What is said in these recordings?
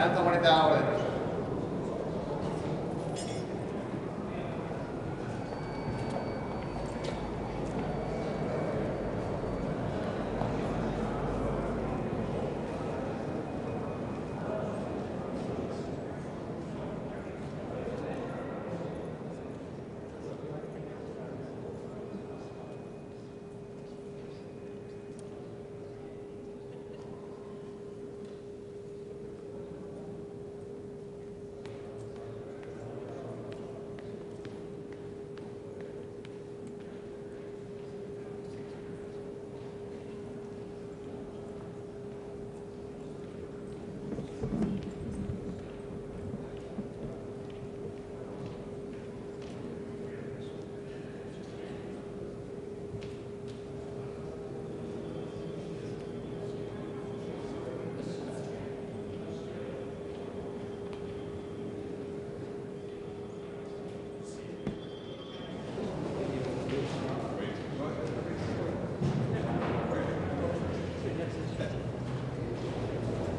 Señora Zamoneta, a la orden.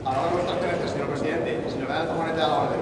Ahora vuestra excelencia, señor presidente. Señora Zamoneta, a la orden.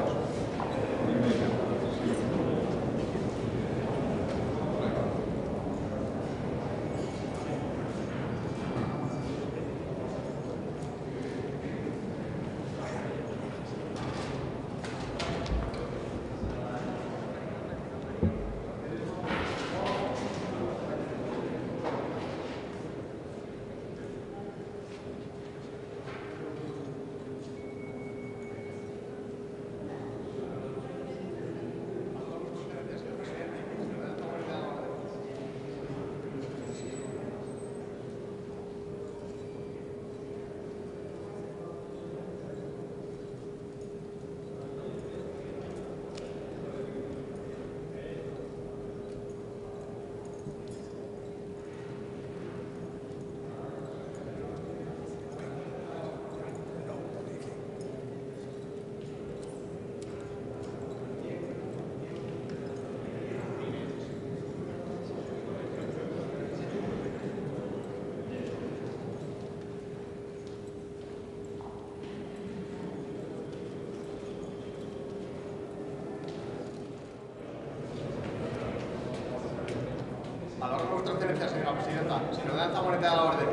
Ahora vuestra excelencia, señora presidenta. Señora Zamoneta, a la orden.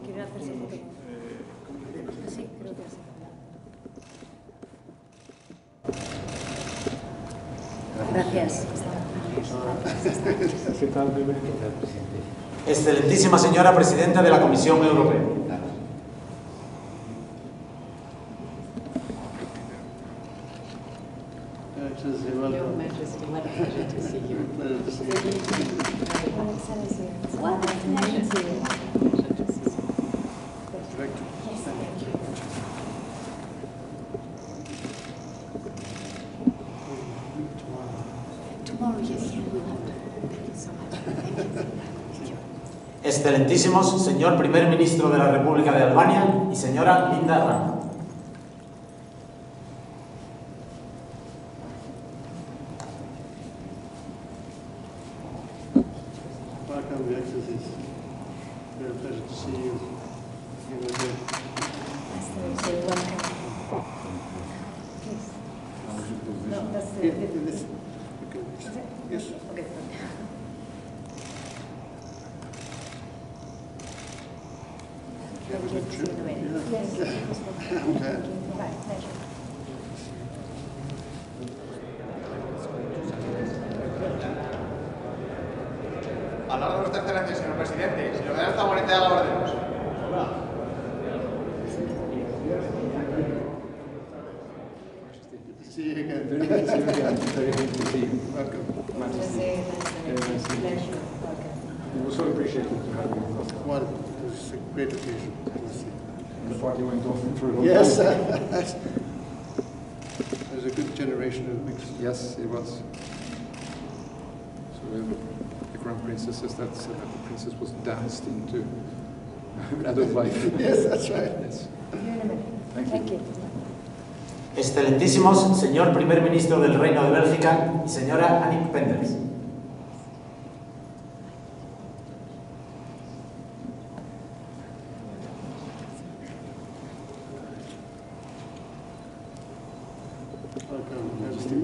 ¿Quiere hacerse foto? Sí, creo que sí. Gracias. Excelentísima señora Presidenta de la Comisión Europea. Excelentísimos señor Primer Ministro de la República de Albania y señora Linda Rama. Welcome, Your Excellencies. Very pleasure to see you here again. Excellency, welcome. Please. No, that's the... This. Okay. Yes. Okay. Have a good trip. Yes. I'm glad. Bye. Pleasure. Ahora vuestra excelencia, señor presidente. Señora Zamoneta, a la orden. See you again. Very good to see you again. Very good to see you. Welcome. Pleasure. Welcome. We also appreciate it to have you with us. Well, it was a great occasion. The party went on for a long Yes. time. There's a good generation of mix. Yes, it was. So the Crown Princess says that the princess was danced into adult life. Yes, that's right. Yes. You're in a minute. Thank you. Thank you. Excelentísimos señor primer ministro del Reino de Bélgica y señora Annick Penders. Welcome, Majesty.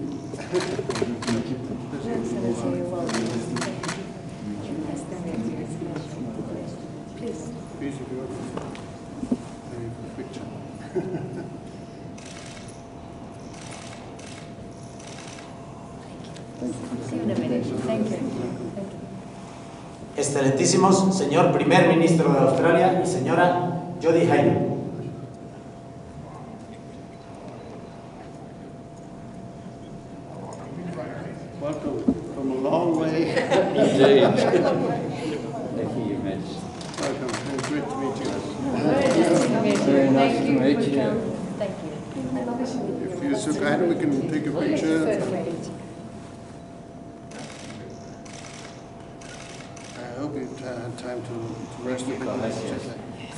Please. Please, if you want. Very good picture. See you in a minute. Thank you. Excelentísimos señor primer ministro de Australia y señora Jodie Hayden. Welcome from a long way. Indeed. Thank you, Your Majesty. Welcome, and great to meet you. Very nice to meet you. Very nice Thank to you meet for you. coming. Thank you. If you're so kind, we can take a picture. I hope you had time to rest a bit.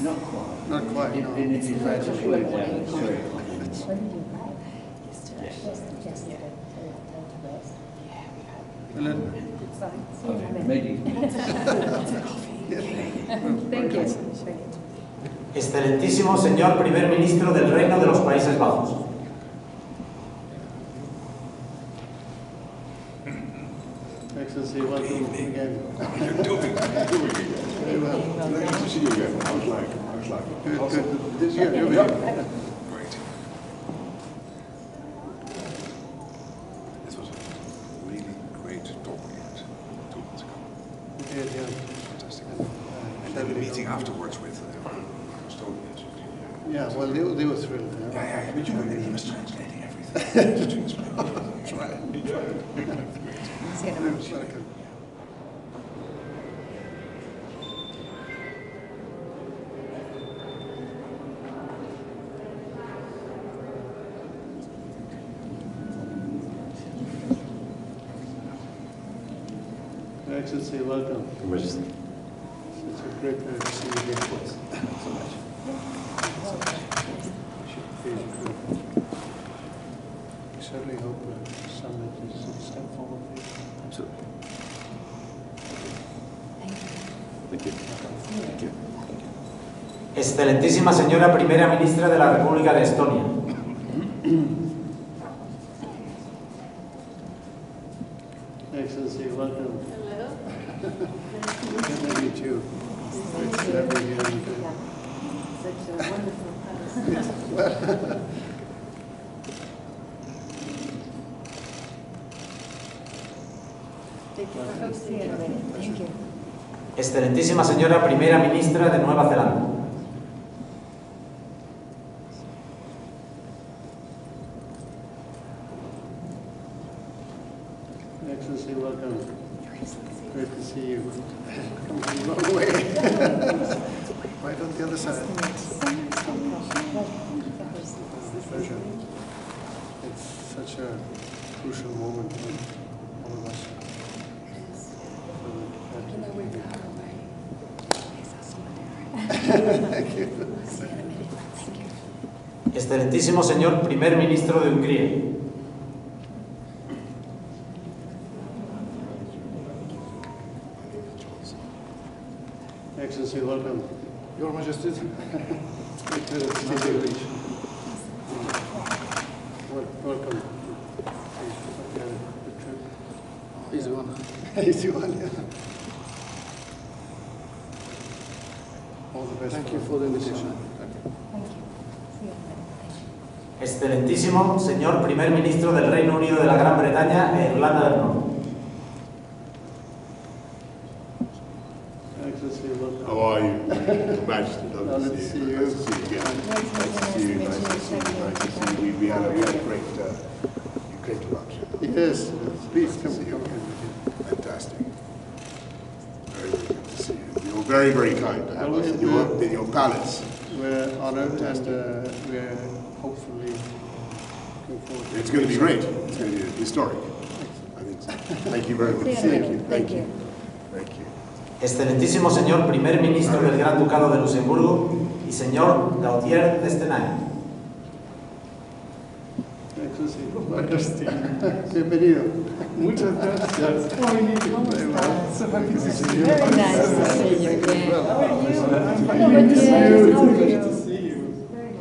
Not quite. Not quite, no. And if you've had to slow down, it's very When did you arrive? Yesterday. Yesterday. Well, let- Maybe. Thank you. Excelentísimo señor primer ministro del Reino de los Países Bajos. Excellency, welcome again. Very well. Nice to see you again. I was like, Good, also, good. Yeah, you're yeah. here. Great. This was a really great talk we had 2 months ago. Yeah, yeah. Fantastic. And then the meeting afterwards with Estonians. Yeah, well, they were thrilled. Yeah. But he was translating everything. That's right. See you in a minute. Welcome. Your Excellency, welcome. Your Majesty. It's a great pleasure to see you here. Thanks so much. We certainly hope the summit is a step forward for you. Absolutely. Thank you. Thank you. Excelentísima señora primera ministra de la República de Estonia. Excellency, welcome. Hello. Good to meet you. Great to have you here. Such a wonderful palace. Hope to see you in a minute. Thank you. Excelentísima señora primera ministra de Nueva Zelanda. Excellency, welcome. Great to see you. Come from a long way. Right on the other side. Pleasure. It's such a crucial moment for all of us. Thank you. Excelentísimo señor primer ministro de Hungría. Excellency, welcome. Your Majesty. Welcome. Easy one. Easy one, yeah. All the best. Thank you for the invitation. Thank you. See you in a minute. Excelentísimo señor primer ministro del Reino Unido de la Gran Bretaña e Irlanda del Norte. Excellency, welcome. How are you? Your Majesty, Lovely lovely to to see see you. you. Nice to see you again. Nice to see you. Nice to see you. Nice to see you. We had a great, you came to lunch. Yes, please come. See you come. again. Fantastic. Very, very good to see you. You're very, very kind to have Well, us in your palace. We're honored and we're hopefully looking forward to It's going to be great. It's going to be historic. I think so. Thank you very much. See you in a minute. Thank you. Thank you. Excelentísimo señor primer ministro del Gran Ducado de Luxemburgo y señor Gautier de Stenay. Bienvenido. Muchas gracias. ¿Cómo estás? Very nice to see you again. How are you? Hello, Gutierrez. How are you?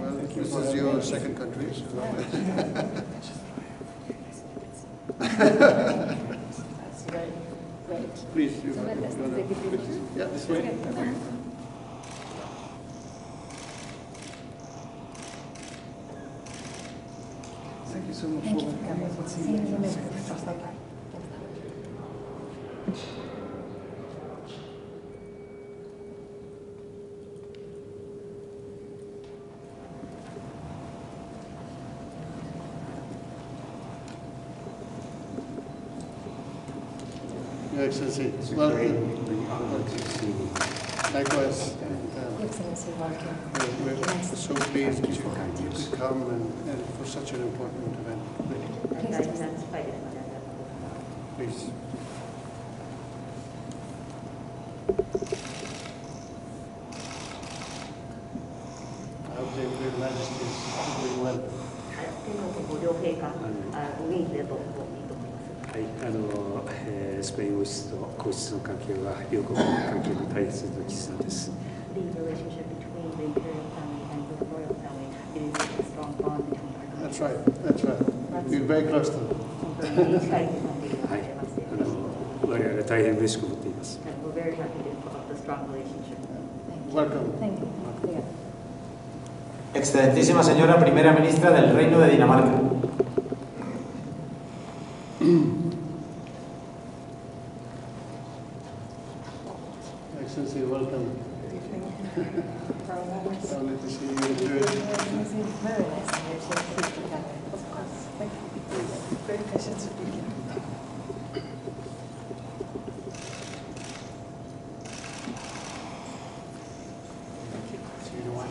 Well, this is your second country. So. That's right. Please, you So let us take a picture. Yeah, this way. Okay. Thank you so much Thank for you for coming. See you in a minute. Bye-bye. Your Excellency, It's a welcome. great honor to see you. Likewise. Excellency, welcome. We're so pleased that you could come and for such an important event. Please. I hope the Imperial Majesty is doing well. 天皇とご両陛下、お元気でといいと思います。はい、スペイン王室と皇室の関係は両国の関係の大切な絆です。The relationship between the imperial family and the royal family is a strong bond between our countries. That's right, that's right. You're very close to them. 本当に近い関係がありまして、我々は大変嬉しく思っています。We're very happy about the strong relationship. Welcome. Thank you. Excelentísima señora Primera Ministra del Reino de Dinamarca. Excellency, welcome. Lovely to see you do it. Very nice to meet you. Of course. Thank you. Great pleasure to be here. See you in a while.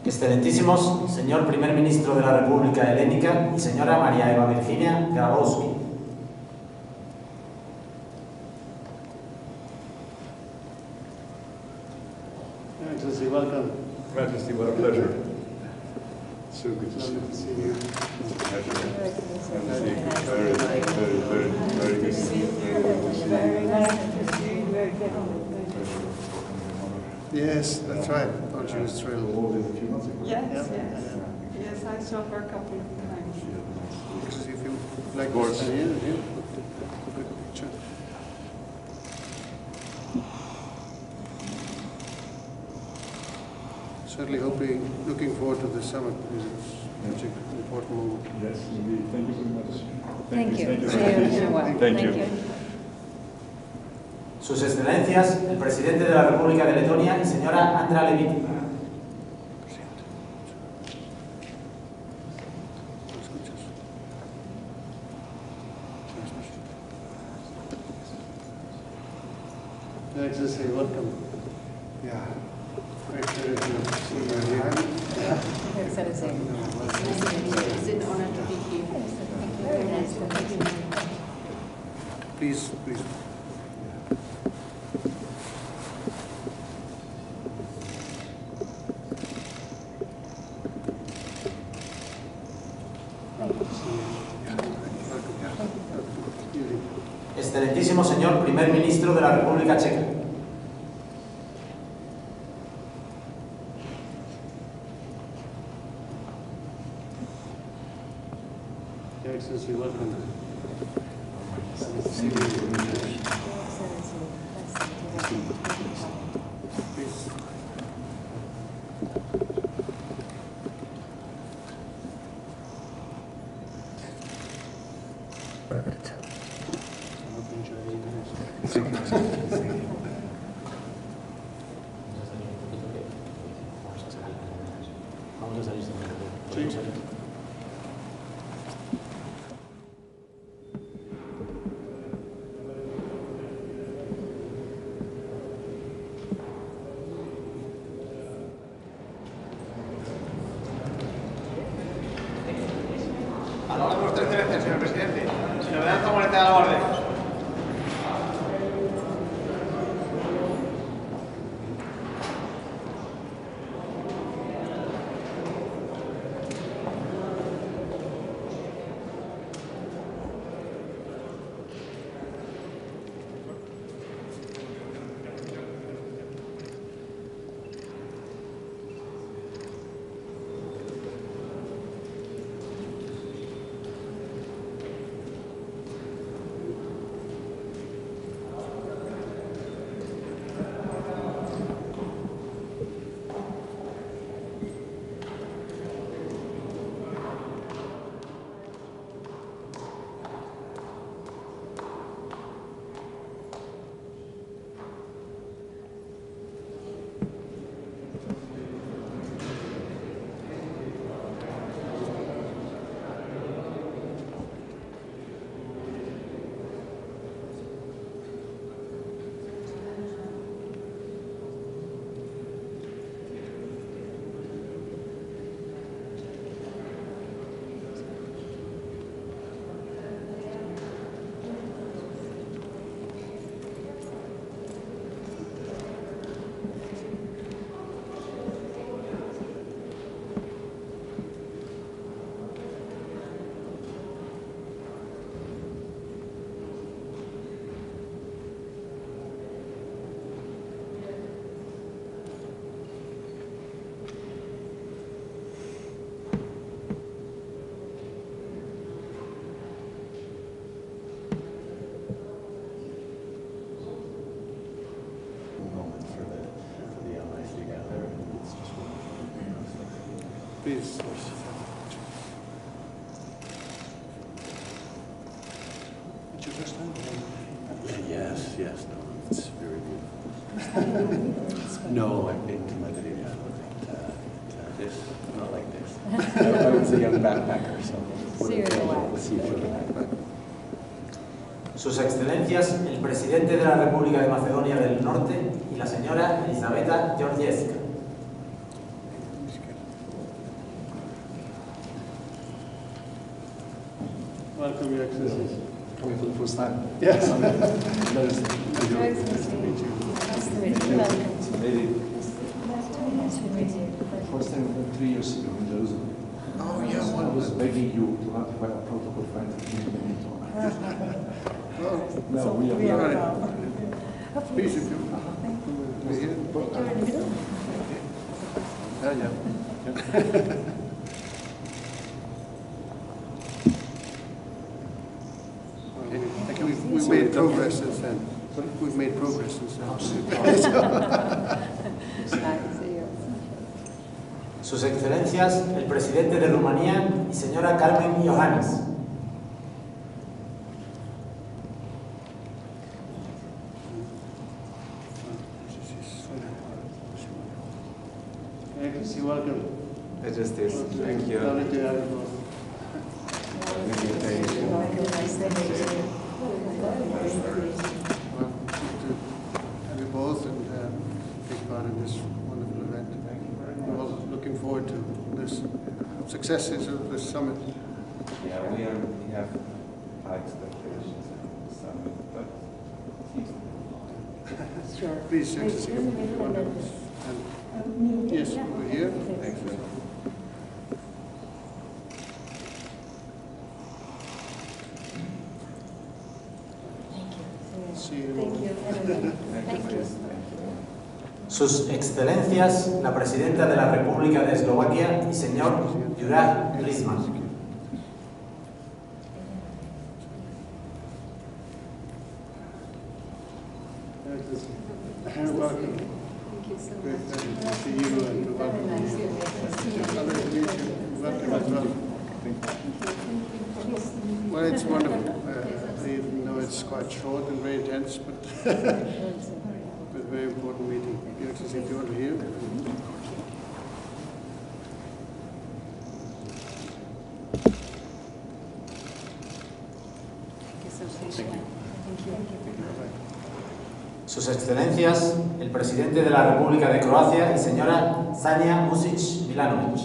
Excelentísimos señor Primer Ministro de la República Helénica y señora María Eva Virginia Grabowski. Excellency, welcome. Majesty, what a pleasure. So good to see Lovely you. to see you. Very, very, very good. Very nice to see you. Very good. Yes, that's right. Thought she was thrilled. A few months ago. Yes, Yeah. yes. Yes, I saw her a couple of times. Because if you like Of course. this, here, good picture. Certainly looking forward to the summit because it's such an important moment. Yes, indeed. Thank you very much. Thank you. Thank you. See you in a while. Thank you. Sus Excelencias, el Presidente de la República de Letonia y señora Andra Leviti. Your Excellency, welcome. Yeah. Great pleasure to see you here. Your Excellency. It's an honor to be here. Very nice to meet you. Please, please. Excelentísimo señor Primer Ministro de la República Checa. Your Excellency, welcome. Thank you very much. Excellency. Nice to meet you. Please. I hope you enjoy it. Sí. A la hora de vuestra excelencia, señor presidente. Si le dan esta moneda a la orden. Please. It's your first time? Yes, yes, no, it's very beautiful. No, I've been to Madrid, but this, not like this. I was a young backpacker, so. See you in a while. We'll see each other. Sus Excelencias, el presidente de la República de Macedonia del Norte y la señora Elisabeta Georgievska. Welcome, Your Excellency. Coming for the first time. Yes. Your Excellency. Nice to meet you. Welcome. Nice to meet you. First time 3 years ago in Jerusalem. Oh, yeah, I was begging you to ratify a protocol for entering the NATO. No, we are now. Please, if you. We're here. You're in the middle? Yeah. We've made progress since then. We've made progress since then. Nice to see you. Sus Excelencias, el presidente de Rumanía y señora Carmen Iohannis. Excellency, welcome. Majesties, thank you. Lovely to have you. Nice to meet you. Well, good to have you both and take part in this wonderful event. We're all looking forward to this successes of this summit. Yeah, we have high expectations of the summit, but it seems Sure. Please, Excellency. And yes, over here. Thank you. See you. Thank you. Thank you. Sus Excelencias, la presidenta de la República de Eslovaquia y señor Juraj Klisman. Welcome. Thank you so Great much. pleasure to see you and welcome. Very nice to meet you. Lovely to meet you. Welcome as well. Well, it's wonderful. Even though it's quite short and very intense, but a very important meeting. Your Excellency, if you want to hear. Thank you so much. Thank you. Sus Excelencias, el presidente de la República de Croacia y señora Sanja Music-Milanovic.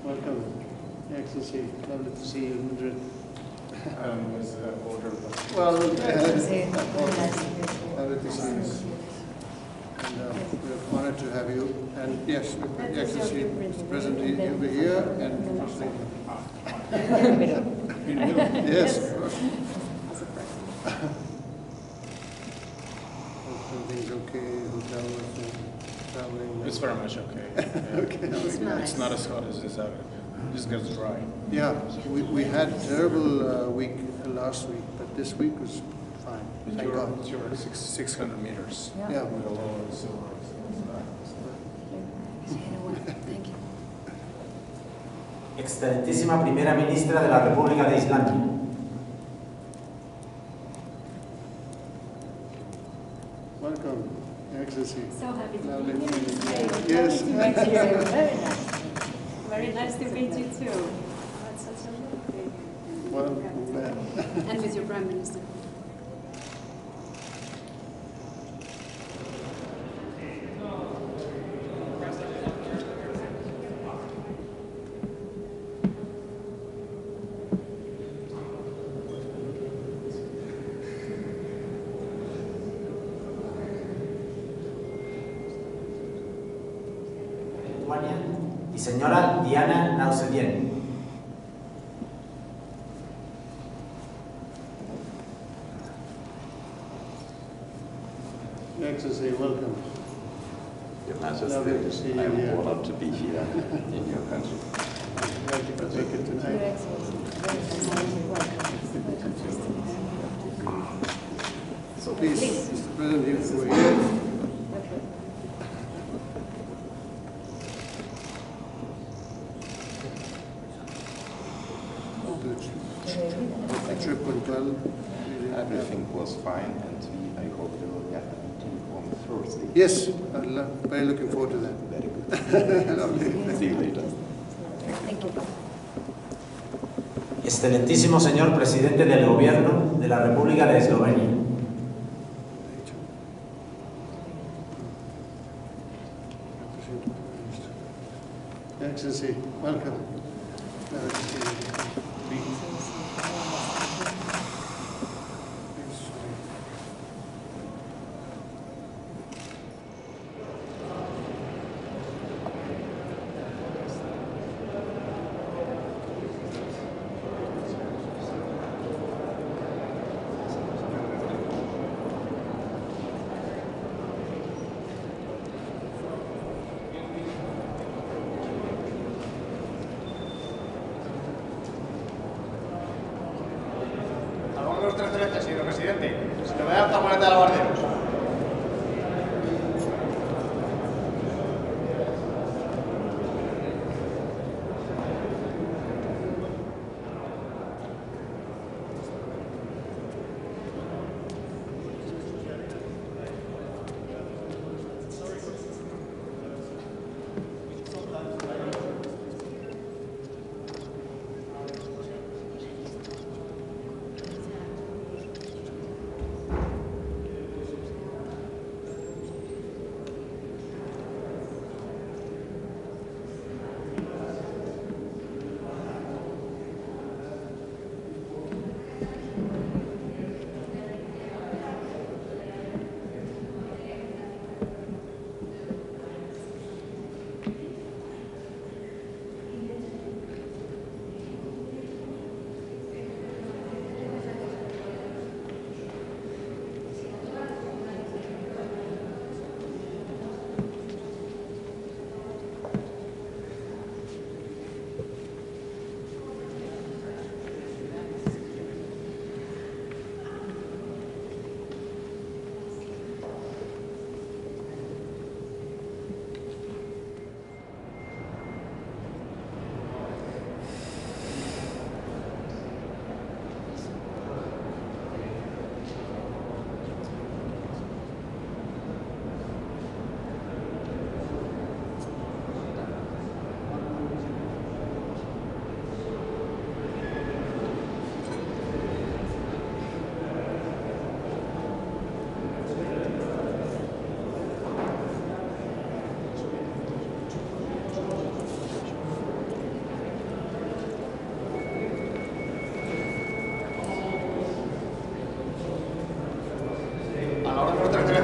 Welcome. Your Excellency, lovely to see you in Madrid. As order, but Well, Very nice to meet you. lovely to see you. And we're honored to have you. And yes, Your Excellency, Mr. President, over here and First Lady. In the middle. In the middle. Yes, of course. Hope everything's okay, hotel, traveling. it's very much okay. Okay. It's nice. It's not as hot as this other. This gets dry. Yeah, we had a terrible week last week, but this week was fine. Thank God. It's your 600 meters. Yeah. With a lower silver. Thank you. Excelentísima Primera Ministra de la República de Islandia. Welcome, Your Excellency. So happy to Lovely be to here. meet you. Yes. Thank you. Very nice. Very nice to meet you too. That's such a lovely. Well, I'm glad. And with your Prime Minister. Lituania y señora Diana Nausėdienė. Your Excellency, welcome. Your Lovely to see Majesty, you I'm here. honored to be here in your country. Glad you could make it Your tonight. Excellency. Very nice. Welcome. So Please, Mr. President, you can go here. The trip went well. Everything was fine, and I hope we will have a meeting on Thursday. Yes, I'm very looking forward to that. Very good. Lovely. See you later. Thank you. Excelentísimo señor presidente del Gobierno de la República de Eslovenia. Excellency, welcome. Vuestra excelencia, señor presidente. Se le va a dar taburete a los barderos.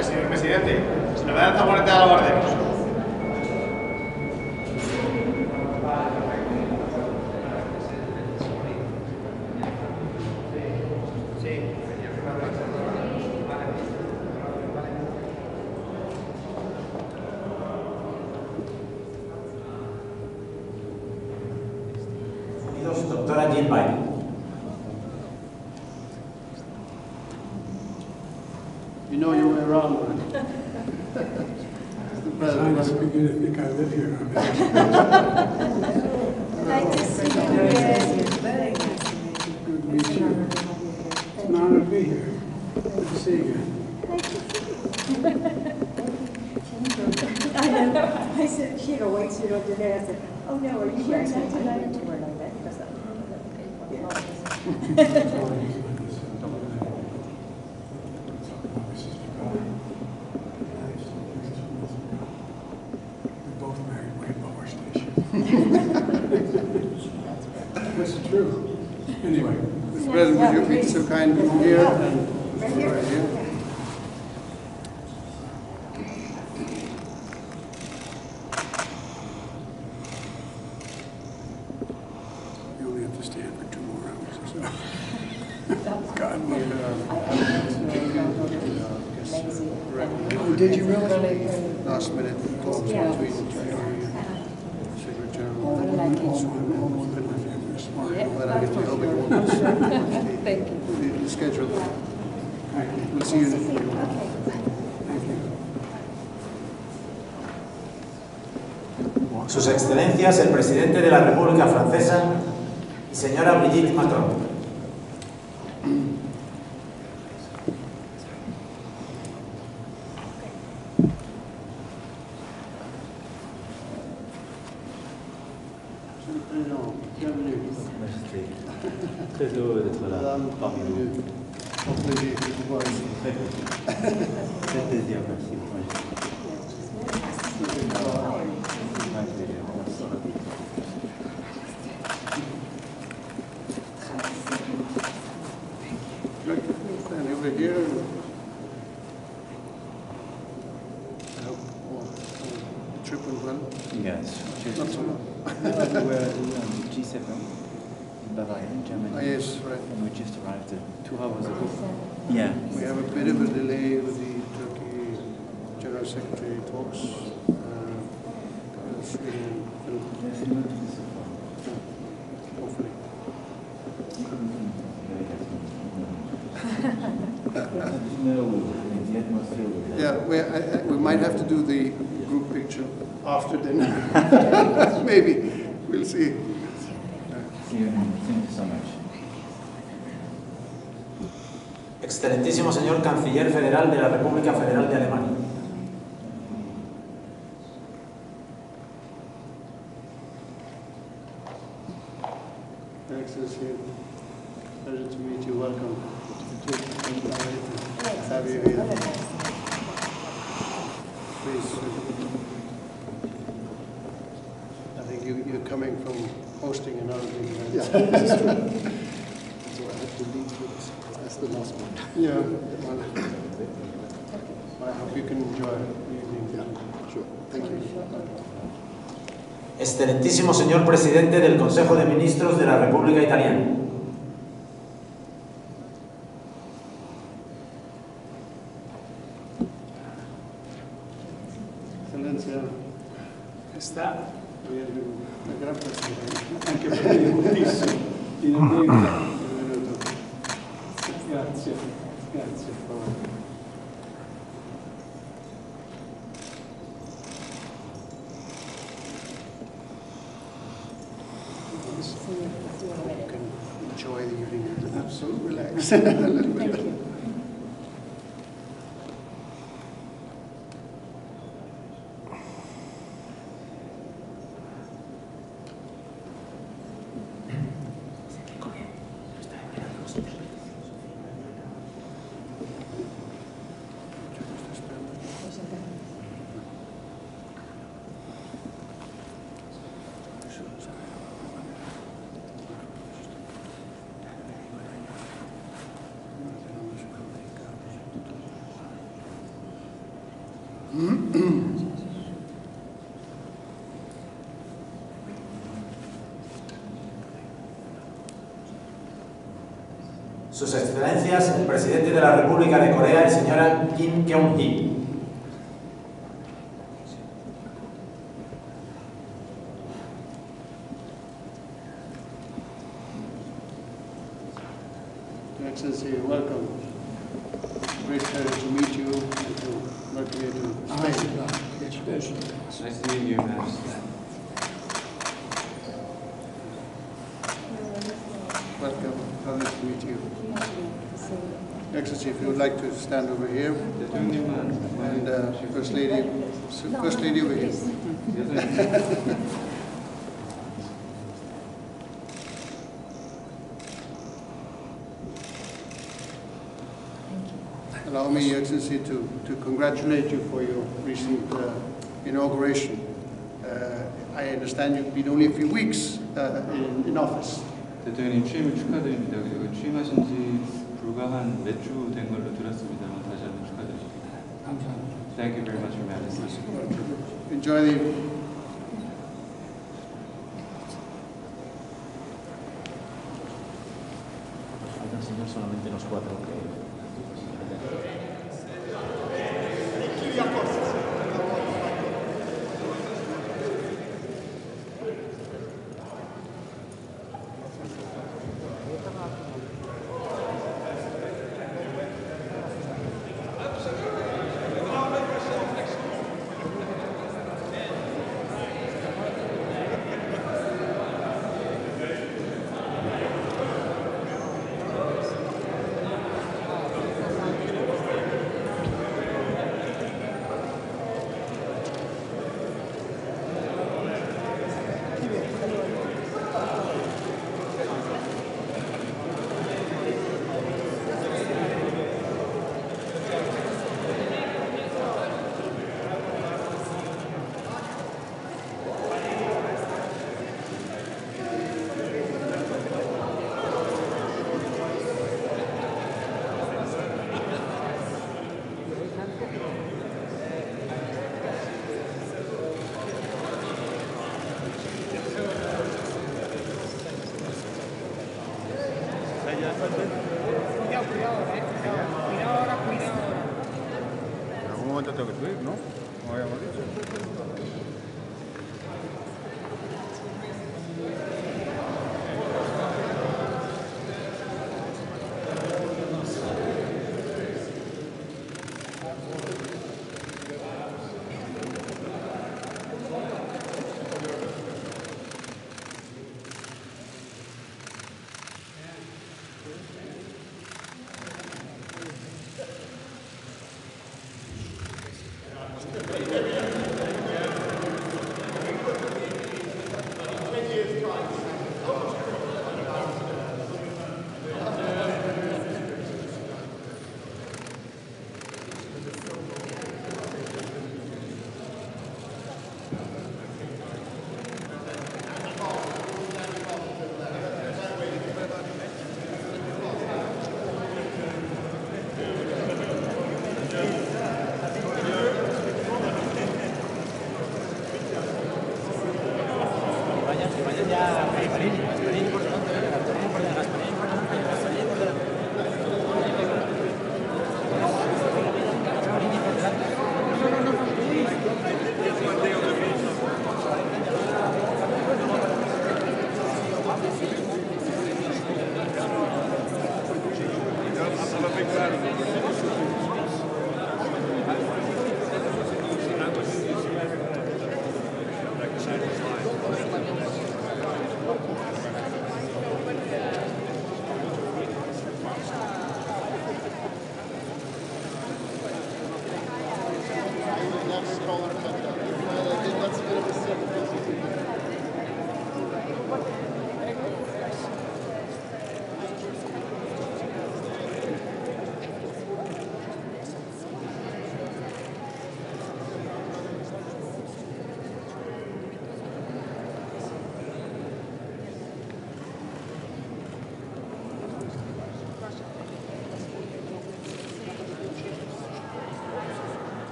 Señor presidente, se le va a dar taburete a los barderos. Doctora Jill Biden. You know your way around, right? I must begin to think I live here. Nice to see you again. Good to meet you. It's an honor to be here. Good to see you again. I know. I said, she had a white suit on today. I said, oh no, are you wearing that tonight? That's true. Anyway. Mr. President, would you be so kind to come here and right here? right here? You only have to stand for 2 more hours or so. God, Oh, did you really? Last minute talks between Secretary General. But I get to help you on Thank you. the schedule. We'll see you in a few. Sus Excelencias, el Presidente de la República Francesa y señora Brigitte Macron. And over here, I hope the trip went well. Yes. Not so long. We were in G7 in Bavaria, in Germany. Oh, yes, right. And we just arrived 2 hours ago. Yeah. We have a bit of a delay with the Turkey General Secretary talks. Hopefully. Yeah, we might have to do the group picture after dinner. Maybe. We'll see. Thank you so much. Excelentísimo señor Canciller Federal de la República Federal de Alemania. Excellency, pleasure to meet you. Welcome. Have you here. Please. I think you're coming from hosting another big event. Yeah, that's true. So I have to leave it as the last one. Yeah. Well, I hope you can enjoy the evening. Yeah, sure. Thank you. Excelentísimo señor Presidente del Consejo de Ministros de la República Italiana. Eccellenza, Sta una gran piacere. anche per me moltissimo. Benvenuto. Grazie, grazie. You can enjoy the evening. Absolutely relax. A little bit. Thank you. Sus Excelencias, el Presidente de la República de Corea y señora Kim Keon-hee. Your Excellency, welcome. Great pleasure to meet you and to welcome you to Spain. Nice to meet you, Master. Welcome. Pleasure to meet you. Your Excellency, if you would like to stand over here, and First Lady over here. Allow me, Your Excellency, to congratulate you for your recent inauguration. I understand you've been only a few weeks in office. 대통령님 취임을 축하드립니다. 그리고 취임하신 지 불과 한 몇 주 된 걸로 들었습니다만 다시 한번 축하드립니다. 감사합니다. Thank you very much, Your Majesty. Enjoy the evening. Faltan, señor, solamente los cuatro que... Tengo que subir, ¿no? No habíamos dicho.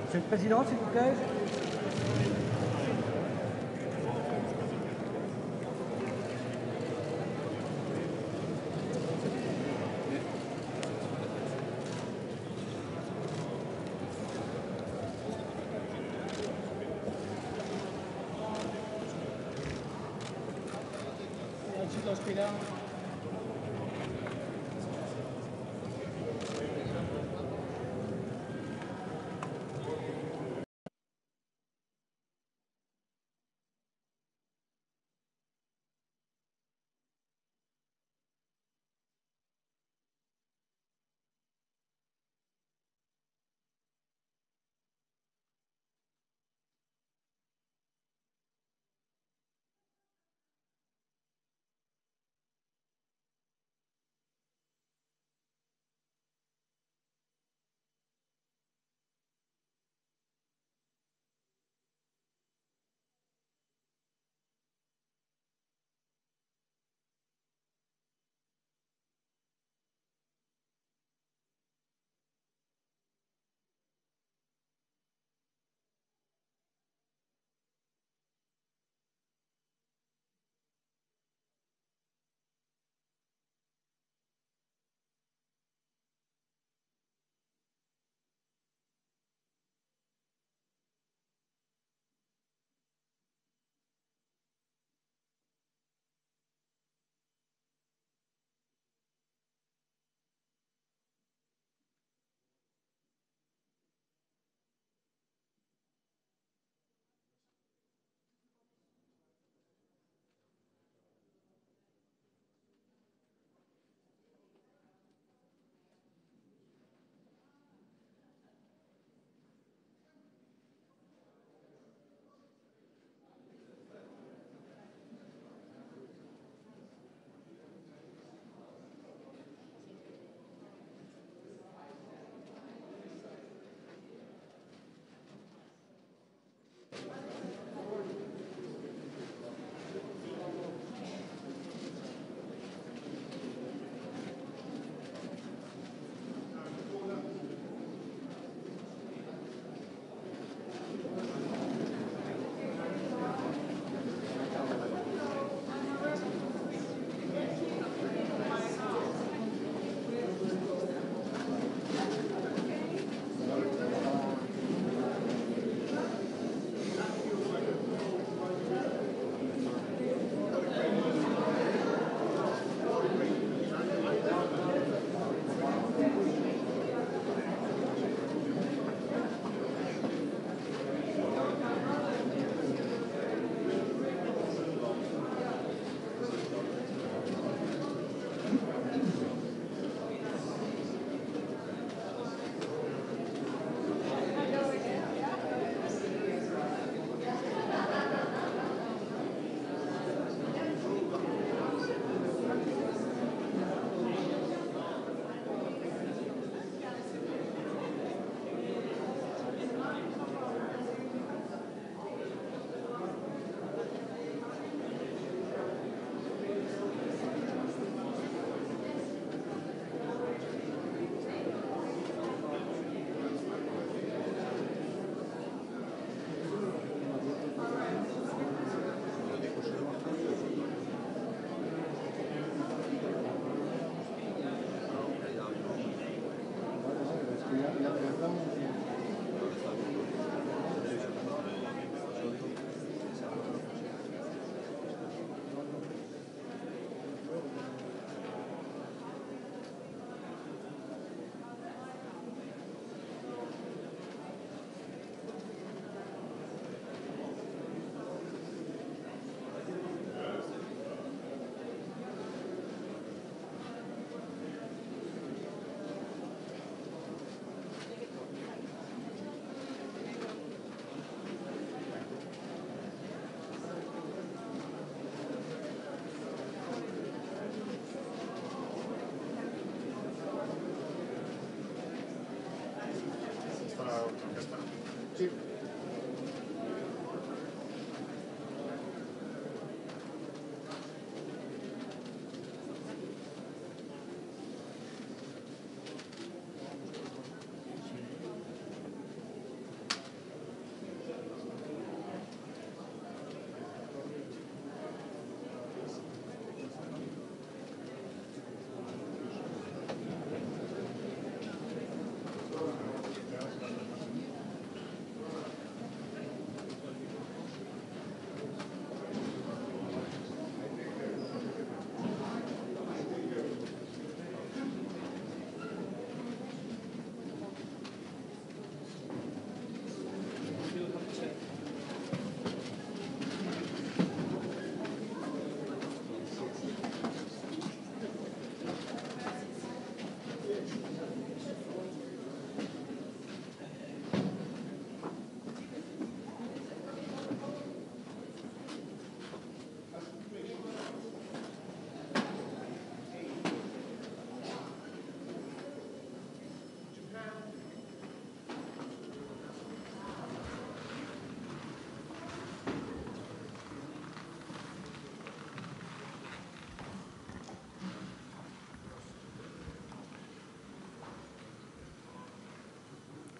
Monsieur le Président, s'il vous plaît.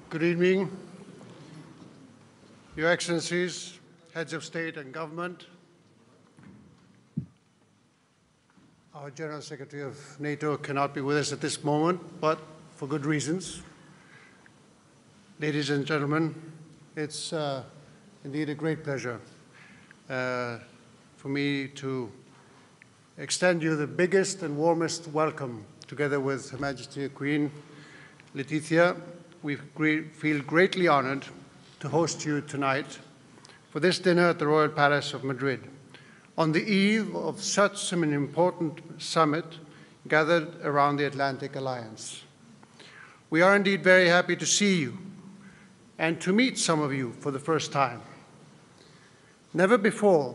Good evening, Your Excellencies, Heads of State and Government, our General Secretary of NATO cannot be with us at this moment, but for good reasons. Ladies and gentlemen, it's indeed a great pleasure for me to extend you the biggest and warmest welcome, together with Her Majesty Queen Letizia. We feel greatly honored to host you tonight for this dinner at the Royal Palace of Madrid, on the eve of such an important summit gathered around the Atlantic Alliance. We are indeed very happy to see you and to meet some of you for the first time. Never before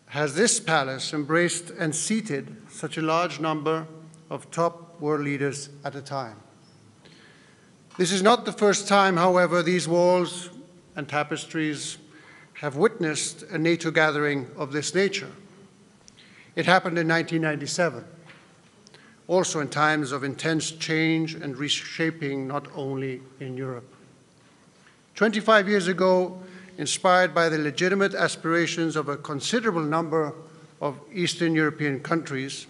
has this palace embraced and seated such a large number of top world leaders at a time. This is not the first time, however, these walls and tapestries have witnessed a NATO gathering of this nature. It happened in 1997, also in times of intense change and reshaping, not only in Europe. 25 years ago, inspired by the legitimate aspirations of a considerable number of Eastern European countries,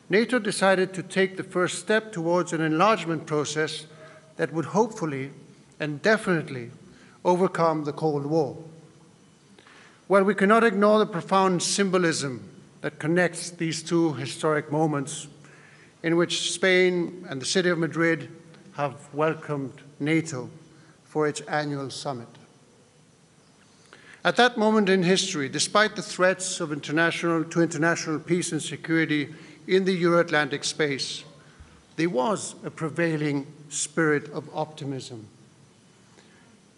NATO decided to take the first step towards an enlargement process that would hopefully and definitely overcome the Cold War. While we cannot ignore the profound symbolism that connects these two historic moments in which Spain and the city of Madrid have welcomed NATO for its annual summit. At that moment in history, despite the threats of international peace and security in the Euro-Atlantic space, there was a prevailing spirit of optimism.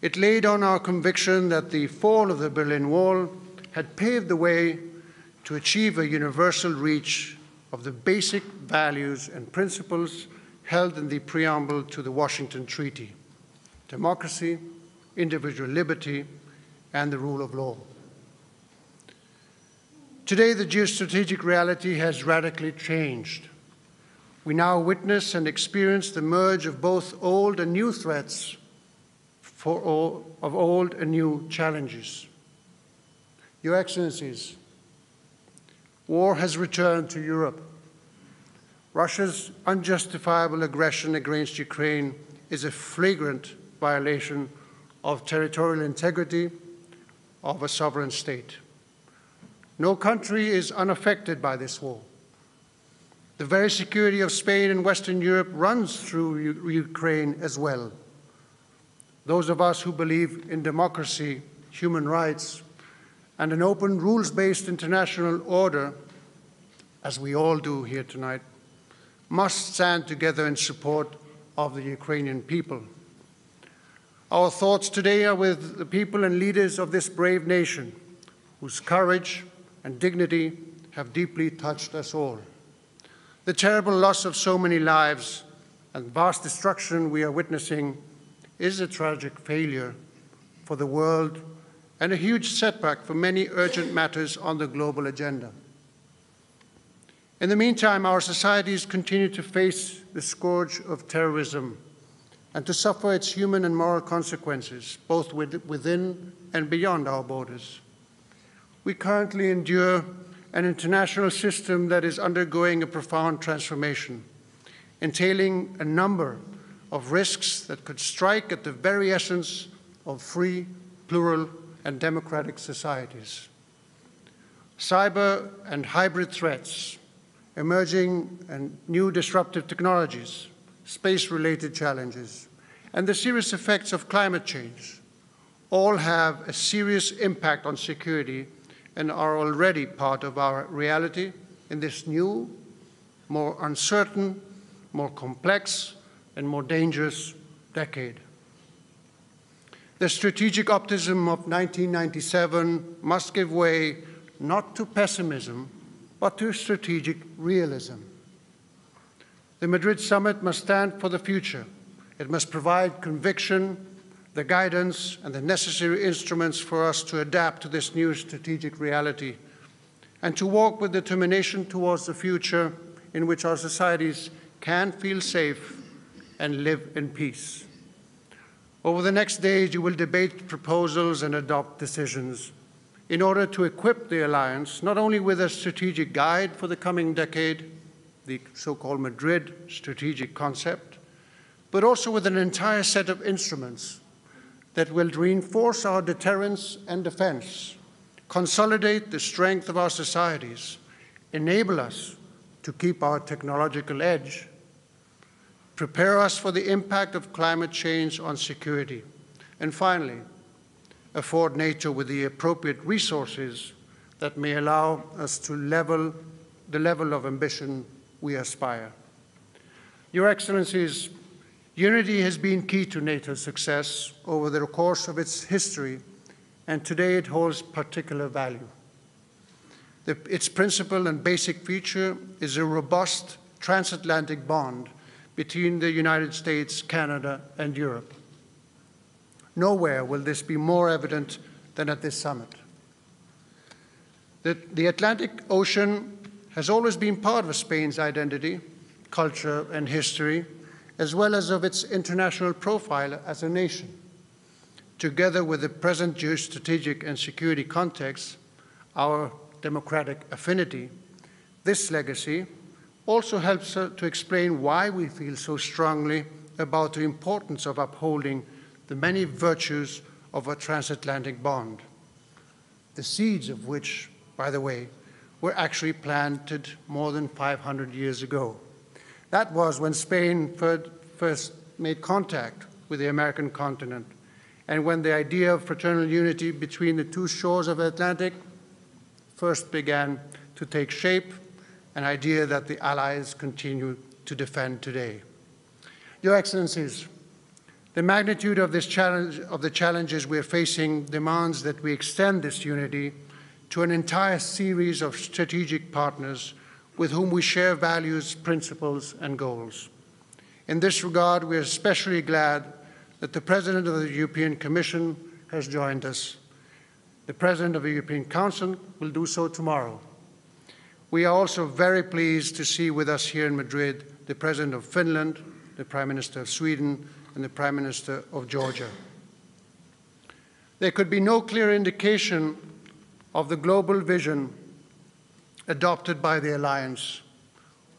It laid on our conviction that the fall of the Berlin Wall had paved the way to achieve a universal reach of the basic values and principles held in the preamble to the Washington Treaty: democracy, individual liberty, and the rule of law. Today, the geostrategic reality has radically changed. We now witness and experience the merge of both old and new threats, of old and new challenges. Your Excellencies, war has returned to Europe. Russia's unjustifiable aggression against Ukraine is a flagrant violation of territorial integrity of a sovereign state. No country is unaffected by this war. The very security of Spain and Western Europe runs through Ukraine as well. Those of us who believe in democracy, human rights, and an open, rules-based international order, as we all do here tonight, must stand together in support of the Ukrainian people. Our thoughts today are with the people and leaders of this brave nation, whose courage and dignity have deeply touched us all. The terrible loss of so many lives and vast destruction we are witnessing is a tragic failure for the world and a huge setback for many urgent matters on the global agenda. In the meantime, our societies continue to face the scourge of terrorism and to suffer its human and moral consequences, both within and beyond our borders. We currently endure an international system that is undergoing a profound transformation, entailing a number of risks that could strike at the very essence of free, plural, and democratic societies. Cyber and hybrid threats, emerging and new disruptive technologies, space-related challenges, and the serious effects of climate change all have a serious impact on security and are already part of our reality in this new, more uncertain, more complex, and more dangerous decade. The strategic optimism of 1997 must give way not to pessimism, but to strategic realism. The Madrid summit must stand for the future. It must provide conviction, the guidance, and the necessary instruments for us to adapt to this new strategic reality and to walk with determination towards the future in which our societies can feel safe and live in peace. Over the next days, you will debate proposals and adopt decisions in order to equip the alliance not only with a strategic guide for the coming decade, the so-called Madrid strategic concept, but also with an entire set of instruments that will reinforce our deterrence and defense, consolidate the strength of our societies, enable us to keep our technological edge, prepare us for the impact of climate change on security, and finally, afford NATO with the appropriate resources that may allow us to the level of ambition we aspire. Your Excellencies, unity has been key to NATO's success over the course of its history, and today it holds particular value. Its principal and basic feature is a robust transatlantic bond between the United States, Canada, and Europe. Nowhere will this be more evident than at this summit. The Atlantic Ocean has always been part of Spain's identity, culture, and history, as well as of its international profile as a nation. Together with the present geostrategic and security context, our democratic affinity, this legacy also helps to explain why we feel so strongly about the importance of upholding the many virtues of a transatlantic bond, the seeds of which, by the way, were actually planted more than 500 years ago. That was when Spain first made contact with the American continent, and when the idea of fraternal unity between the two shores of the Atlantic first began to take shape, an idea that the Allies continue to defend today. Your Excellencies, the magnitude of the challenges we are facing demands that we extend this unity to an entire series of strategic partners with whom we share values, principles, and goals. In this regard, we are especially glad that the President of the European Commission has joined us. The President of the European Council will do so tomorrow. We are also very pleased to see with us here in Madrid the President of Finland, the Prime Minister of Sweden, and the Prime Minister of Georgia. There could be no clearer indication of the global vision adopted by the alliance,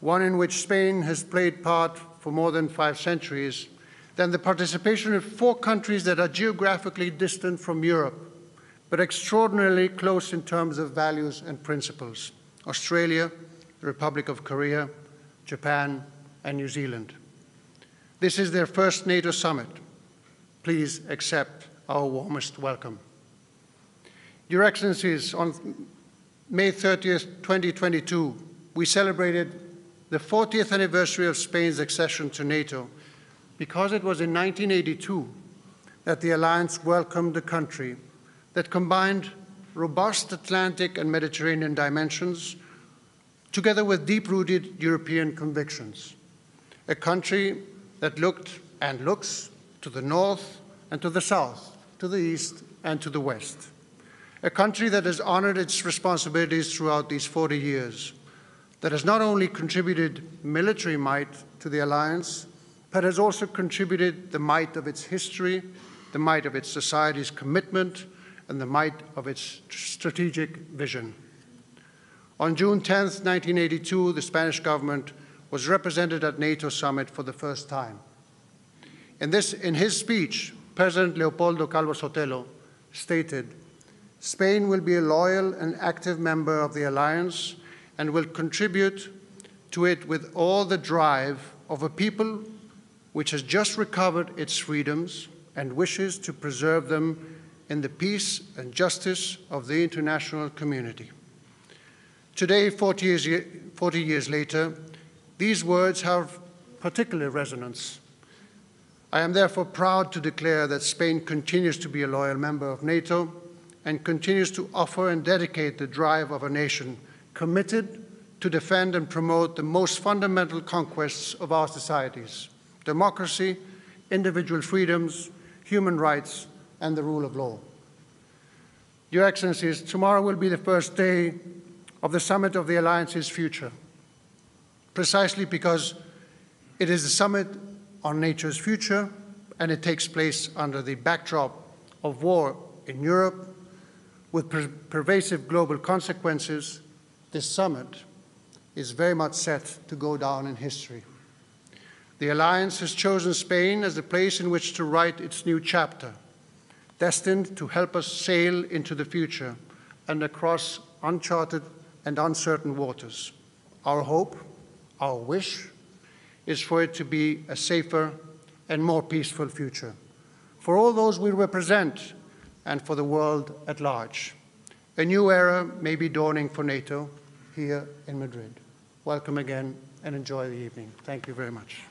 one in which Spain has played part for more than 5 centuries, than the participation of 4 countries that are geographically distant from Europe, but extraordinarily close in terms of values and principles: Australia, the Republic of Korea, Japan, and New Zealand. This is their first NATO summit. Please accept our warmest welcome. Your Excellencies, on May 30th, 2022, we celebrated the 40th anniversary of Spain's accession to NATO, because it was in 1982 that the alliance welcomed a country that combined robust Atlantic and Mediterranean dimensions together with deep-rooted European convictions. A country that looked and looks to the north and to the south, to the east and to the west. A country that has honored its responsibilities throughout these 40 years, that has not only contributed military might to the alliance, but has also contributed the might of its history, the might of its society's commitment, and the might of its strategic vision. On June 10th, 1982, the Spanish government was represented at NATO summit for the first time. In his speech, President Leopoldo Calvo Sotelo stated, "Spain will be a loyal and active member of the alliance and will contribute to it with all the drive of a people which has just recovered its freedoms and wishes to preserve them in the peace and justice of the international community." Today, 40 years later, these words have particular resonance. I am therefore proud to declare that Spain continues to be a loyal member of NATO and continues to offer and dedicate the drive of a nation committed to defend and promote the most fundamental conquests of our societies: democracy, individual freedoms, human rights, and the rule of law. Your Excellencies, tomorrow will be the first day of the Summit of the Alliance's future, precisely because it is the summit on nature's future, and it takes place under the backdrop of war in Europe with pervasive global consequences. This summit is very much set to go down in history. The Alliance has chosen Spain as the place in which to write its new chapter, destined to help us sail into the future and across uncharted and uncertain waters. Our hope, our wish, is for it to be a safer and more peaceful future for all those we represent and for the world at large. A new era may be dawning for NATO here in Madrid. Welcome again and enjoy the evening. Thank you very much.